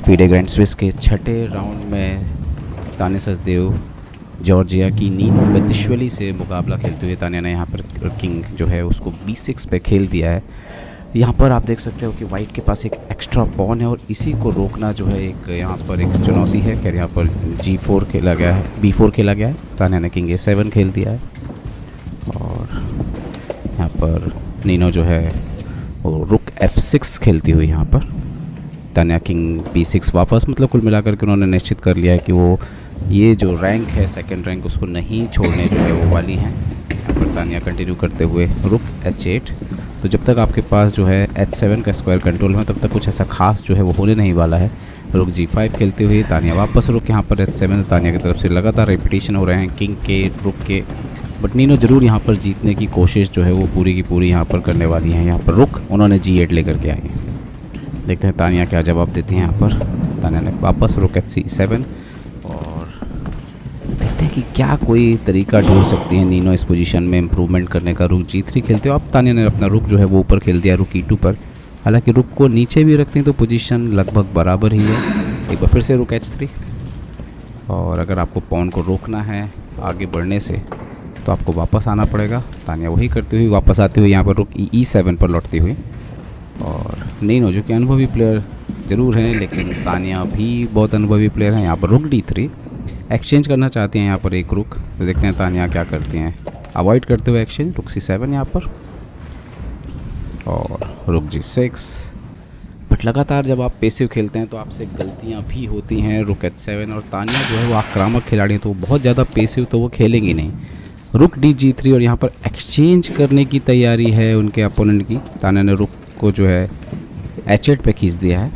FIDE grand Swiss के छठे round में तान्या सचदेव जॉर्जिया की नीनो बेतिशवेली से मुकाबला खेलते हुए तान्या ने यहाँ पर किंग जो है उसको b6 पे खेल दिया है। यहाँ पर आप देख सकते हो कि वाइट के पास एक एक्स्ट्रा पॉन है और इसी को रोकना जो है एक यहाँ पर एक चुनौती है। खैर यहाँ पर g4 खेला गया है, b4 खेला गया है, तान्या ने किंग a7 खेल दिया है और यहाँ पर नीनो जो है वो रुक f6 खेलती हुई यहाँ पर तान्या किंग b6 वापस, मतलब कुल मिलाकर के उन्होंने निश्चित कर लिया है कि वो ये जो रैंक है सेकंड रैंक उसको नहीं छोड़ने जो है वो वाली हैं। यहाँ पर तान्या कंटिन्यू करते हुए रुक h8। तो जब तक आपके पास जो है h7 का स्क्वायर कंट्रोल में तब तक कुछ ऐसा खास जो है वो होने नहीं वाला है। रुक g5 खेलते हुए तान्या वापस रुक यहाँ पर h7। तान्या की तरफ से लगातार रिपीटेशन हो रहे हैं किंग के रुक के, बट नीनो ज़रूर यहाँ पर जीतने की कोशिश जो है वो पूरी की पूरी यहाँ पर करने वाली हैं। यहाँ पर रुक उन्होंने g8 लेकर के आई है। देखते हैं तान्या क्या जवाब देती हैं। यहाँ पर तान्या ने वापस रुक h7 और देखते हैं कि क्या कोई तरीका ढूंढ सकती है नीनो इस पोजीशन में इम्प्रूवमेंट करने का। रुक g3 खेलते हो अब तान्या ने अपना रुक जो है वो ऊपर खेल दिया रुक e2 पर। हालांकि रुक को नीचे भी रखते हैं तो पोजीशन लगभग बराबर ही है। एक बार फिर से रुक h3 और अगर आपको पॉन को रोकना है आगे बढ़ने से तो आपको वापस आना पड़ेगा। तान्या वही करती हुई वापस आती हुई यहाँ पर रुक e7 पर लौटती हुई और नीनो जो कि अनुभवी प्लेयर ज़रूर हैं लेकिन तान्या भी बहुत अनुभवी प्लेयर हैं। यहाँ पर रुक d3 एक्सचेंज करना चाहती हैं यहाँ पर एक रुक, तो देखते हैं तान्या क्या करती हैं। अवॉइड करते हुए एक्सचेंज रुक c7 यहाँ पर और रुक g6। बट लगातार जब आप पेसिव खेलते हैं तो आपसे गलतियाँ भी होती हैं। रुक h7 और तान्या जो है वो आक्रामक खिलाड़ी हैं तो बहुत ज़्यादा पेसिव तो वो खेलेंगी नहीं। रुक d3 और यहाँ पर एक्सचेंज करने की तैयारी है उनके अपोनेंट की। तान्या ने रुक को जो है h8 पे खींच दिया है।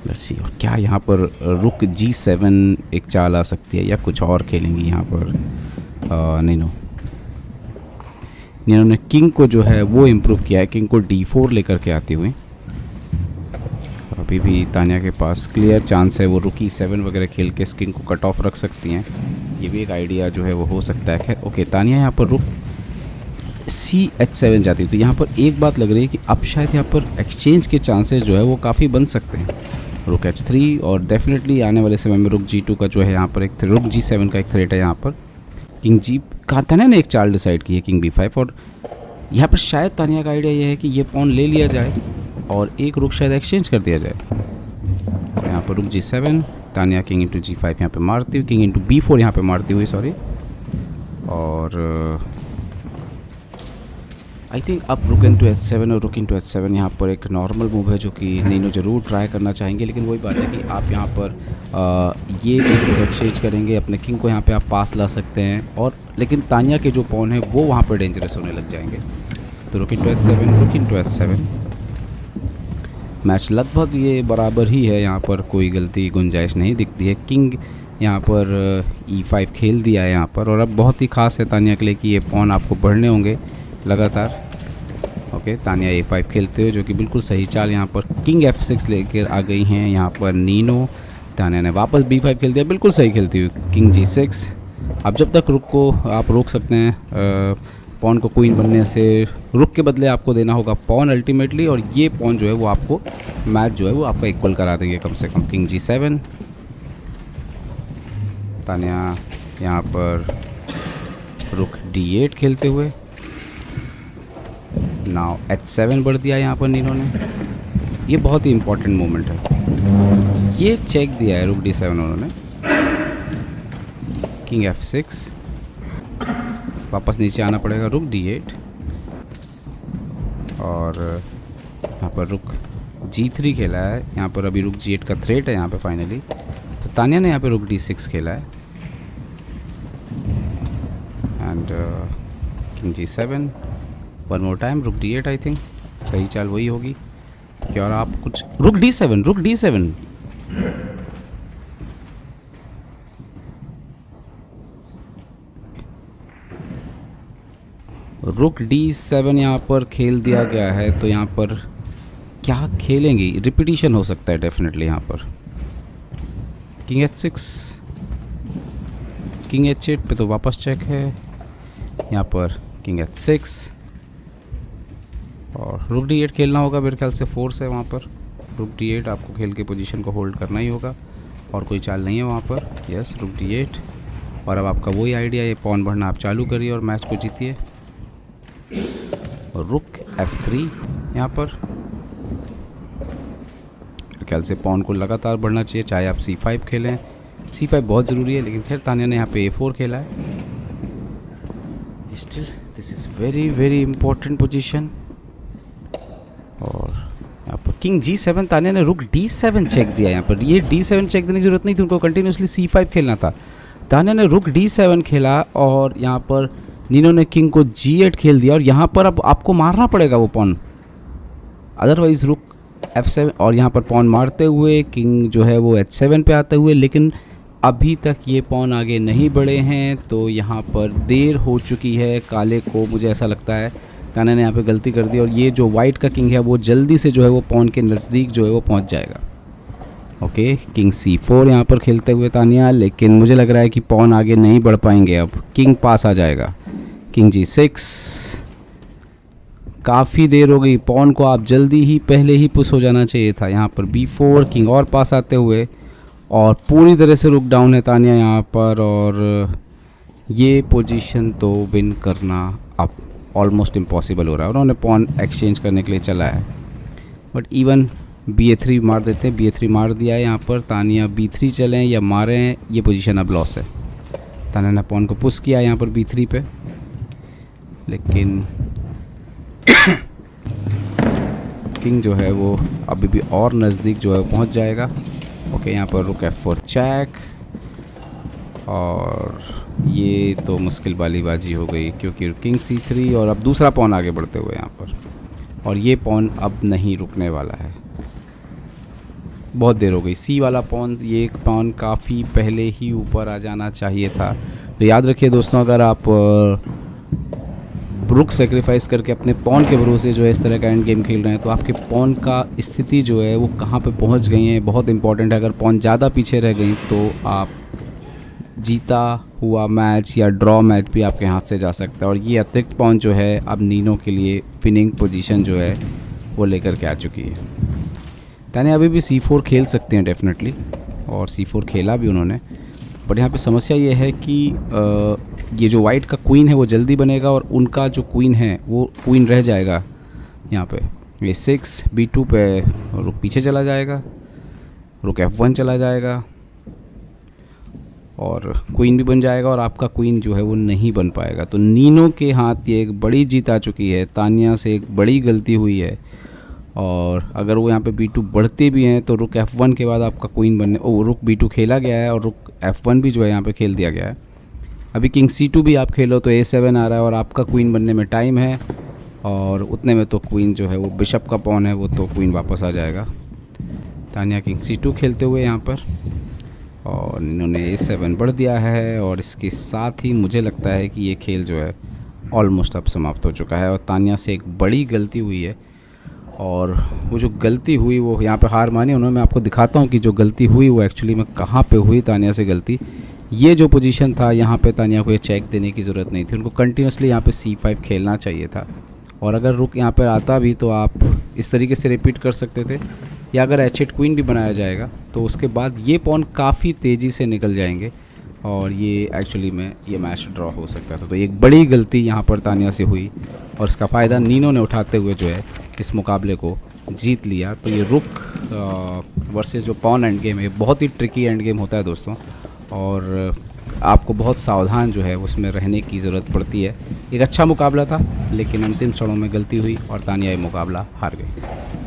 लेट्स सी और क्या यहाँ पर रुक g7 एक चाल आ सकती है या कुछ और खेलेंगी यहाँ पर नीनो ने किंग को जो है वो इम्प्रूव किया है, किंग को d4 लेकर के आती हुई। अभी भी तान्या के पास क्लियर चांस है वो रुक e7 वगैरह खेल के इस किंग को कट ऑफ रख सकती हैं। ये भी एक आइडिया जो है वो हो सकता है। खैर ओके तान्या यहाँ पर रुक h7 जाती है तो यहाँ पर एक बात लग रही है कि अब शायद यहाँ पर एक्सचेंज के चांसेस जो है वो काफ़ी बन सकते हैं। रुक h3 और डेफिनेटली आने वाले समय में रुक g2 का जो है यहाँ पर एक रुक g7 का एक थ्रेट है। यहाँ पर किंग जी का तान्या ने एक चाल डिसाइड की है किंग b5 और यहाँ पर शायद तान्या का आइडिया ये है कि ये पॉन ले लिया जाए और एक रुक शायद एक्सचेंज कर दिया जाए। यहाँ पर रुक g7 Tanya king into g5 यहाँ पे मारती हुई, किंग इंटू b4 यहाँ पे मारती हुई सॉरी। और आई थिंक अब रुक इंटू h7 और रुक इंटू h7 यहाँ पर एक नॉर्मल मूव है जो कि नीनो ज़रूर ट्राई करना चाहेंगे। लेकिन वही बात है कि आप यहाँ पर ये एक्सचेंज करेंगे अपने किंग को यहाँ पे आप पास ला सकते हैं और लेकिन तान्या के जो पॉन है वो वहाँ पर डेंजरस होने लग जाएंगे। तो रुक इंटू h7 रुक इंटू h7 मैच लगभग ये बराबर ही है। यहाँ पर कोई गलती गुंजाइश नहीं दिखती है। किंग यहाँ पर e5 खेल दिया है यहाँ पर और अब बहुत ही खास है तान्या के लिए कि ये पॉन आपको बढ़ने होंगे लगातार। ओके तान्या a5 खेलते हुए जो कि बिल्कुल सही चाल यहाँ पर किंग f6 लेकर आ गई हैं यहाँ पर नीनो। तान्या ने वापस b5 खेल दिया बिल्कुल सही खेलती हुई किंग g6। अब जब तक रुक को आप रोक सकते हैं पॉन को क्वीन बनने से, रुक के बदले आपको देना होगा पॉन अल्टीमेटली और ये पॉन जो है वो आपको मैच जो है वो आपका इक्वल करा देंगे कम से कम। किंग g7 तान्या यहाँ पर रुक d8 खेलते हुए नाउ h7 बढ़ दिया यहाँ पर नीनो ने। ये बहुत ही इम्पोर्टेंट मोमेंट है। ये चेक दिया है रुक d7 उन्होंने। किंग f6 वापस नीचे आना पड़ेगा रुक d8 और यहाँ पर रुक g3 खेला है। यहाँ पर अभी रुक g8 का थ्रेट है यहाँ पे फाइनली। तो तान्या ने यहाँ पे रुक d6 खेला है and king g7 one more time रुक d8 आई थिंक सही चाल वही होगी क्या। और आप कुछ रुक d7 रुक d7 रुक d7 यहाँ पर खेल दिया गया है। तो यहाँ पर क्या खेलेंगी, रिपीटिशन हो सकता है डेफिनेटली यहाँ पर। किंग h6 किंग h8 पे तो वापस चेक है। यहाँ पर किंग h6 और रुक d8 खेलना होगा मेरे ख्याल से फोर्स है वहाँ पर। रुक D8 आपको खेल के पोजीशन को होल्ड करना ही होगा और कोई चाल नहीं है वहाँ पर। यस, रुक D8। और अब आपका वही आइडिया, ये पॉन बढ़ना आप चालू करिए और मैच को जीतिए। और रुक F3 यहाँ पर। ख्याल से पॉन को लगातार बढ़ना चाहिए, चाहे आप C5 खेलें। C5 बहुत ज़रूरी है, लेकिन खैर तानिया ने यहाँ पे A4 खेला है। Still this is very very important position. और यहाँ पर किंग G7, तानिया ने रुक D7 चेक दिया यहाँ पर। ये D7 चेक देने की ज़रूरत नहीं थी, उनको कंटिन्यूसली C5 खेलना था। तानिया ने रुक D7 खेला और यहाँ पर नीनो ने किंग को G8 खेल दिया। और यहाँ पर अब आपको मारना पड़ेगा वो पॉन, अदरवाइज़ रुक F7। और यहाँ पर पॉन मारते हुए किंग जो है वो H7 पे आते हुए, लेकिन अभी तक ये पॉन आगे नहीं बढ़े हैं, तो यहाँ पर देर हो चुकी है काले को, मुझे ऐसा लगता है। तानिया ने यहाँ पे गलती कर दी और ये जो वाइट का किंग है वो जल्दी से जो है वो पॉन के नज़दीक जो है वो पहुँच जाएगा। ओके, किंग C4 यहाँ पर खेलते हुए तानिया, लेकिन मुझे लग रहा है कि पॉन आगे नहीं बढ़ पाएंगे। अब किंग पास आ जाएगा। किंग G6, काफ़ी देर हो गई, पॉन को आप जल्दी ही पहले ही पुश हो जाना चाहिए था। यहाँ पर B4, किंग और पास आते हुए, और पूरी तरह से रुक डाउन है तानिया यहाँ पर। और ये पोजीशन तो विन करना अब ऑलमोस्ट इम्पॉसिबल हो रहा है। उन्होंने पॉन एक्सचेंज करने के लिए चला है, बट इवन BA3 मार देते हैं। BA3 मार दिया है यहाँ पर। तानिया B3 चलें या मारें, ये पोजीशन अब लॉस है। तानिया ने पॉन को पुश किया यहाँ पर B3 पे, लेकिन किंग जो है वो अभी भी और नज़दीक जो है पहुँच जाएगा। ओके, यहाँ पर रुक F4 चेक, और ये तो मुश्किल वाली बाजी हो गई क्योंकि किंग C3 और अब दूसरा पॉन आगे बढ़ते हुए यहाँ पर, और ये पॉन अब नहीं रुकने वाला है। बहुत देर हो गई। C वाला पॉन, ये पॉन काफ़ी पहले ही ऊपर आ जाना चाहिए था। तो याद रखिए दोस्तों, अगर आप रुक सेक्रीफाइस करके अपने पॉन के भरोसे जो है इस तरह का एंड गेम खेल रहे हैं, तो आपके पॉन का स्थिति जो है वो कहाँ पे पहुँच गई है बहुत इंपॉर्टेंट है। अगर पॉन ज़्यादा पीछे रह गई तो आप जीता हुआ मैच या ड्रॉ मैच भी आपके हाथ से जा सकता है। और ये अतिरिक्त पॉन जो है अब नीनो के लिए विनिंग पोजीशन जो है वो लेकर के आ चुकी है। तानिया अभी भी C4 खेल सकते हैं डेफिनेटली, और C4 खेला भी उन्होंने, बट यहाँ पे समस्या ये है कि ये जो वाइट का क्वीन है वो जल्दी बनेगा और उनका जो क्वीन है वो क्वीन रह जाएगा यहाँ पे। ये 6 B2 पे रुक पीछे चला जाएगा, रुक F1 चला जाएगा और क्वीन भी बन जाएगा, और आपका क्वीन जो है वो नहीं बन पाएगा। तो नीनो के हाथ ये एक बड़ी जीत आ चुकी है। तानिया से एक बड़ी गलती हुई है, और अगर वो यहाँ पे B2 बढ़ते भी हैं तो रुक F1 के बाद आपका क्वीन बनने, रुक B2 खेला गया है और रुक F1 भी जो है यहाँ पे खेल दिया गया है। अभी किंग C2 भी आप खेलो तो A7 आ रहा है और आपका क्वीन बनने में टाइम है, और उतने में तो क्वीन जो है वो बिशप का पॉन है, वो तो क्वीन वापस आ जाएगा। तानिया किंग C2 खेलते हुए यहाँ पर, और इन्होंने A7 बढ़ दिया है, और इसके साथ ही मुझे लगता है कि ये खेल जो है ऑलमोस्ट अब समाप्त हो चुका है। और तानिया से एक बड़ी गलती हुई है, और वो जो गलती हुई वो यहाँ पे हार मानी उन्होंने। मैं आपको दिखाता हूँ कि जो गलती हुई वो एक्चुअली में कहाँ पे हुई तानिया से गलती। ये जो पोजीशन था यहाँ पे तानिया को ये चेक देने की ज़रूरत नहीं थी, उनको कंटिन्यूसली यहाँ पे C5 खेलना चाहिए था, और अगर रुक यहाँ पर आता भी तो आप इस तरीके से रिपीट कर सकते थे, या अगर H8 क्वीन भी बनाया जाएगा तो उसके बाद ये पॉन काफ़ी तेज़ी से निकल जाएंगे और ये एक्चुअली में ये मैच ड्रॉ हो सकता था। तो एक बड़ी गलती यहाँ पर तानिया से हुई, और इसका फ़ायदा नीनो ने उठाते हुए जो है इस मुकाबले को जीत लिया। तो ये रुक वर्सेस जो पॉन एंड गेम है बहुत ही ट्रिकी एंड गेम होता है दोस्तों, और आपको बहुत सावधान जो है उसमें रहने की ज़रूरत पड़ती है। एक अच्छा मुकाबला था, लेकिन अंतिम क्षणों में गलती हुई और तानिया ये मुकाबला हार गई।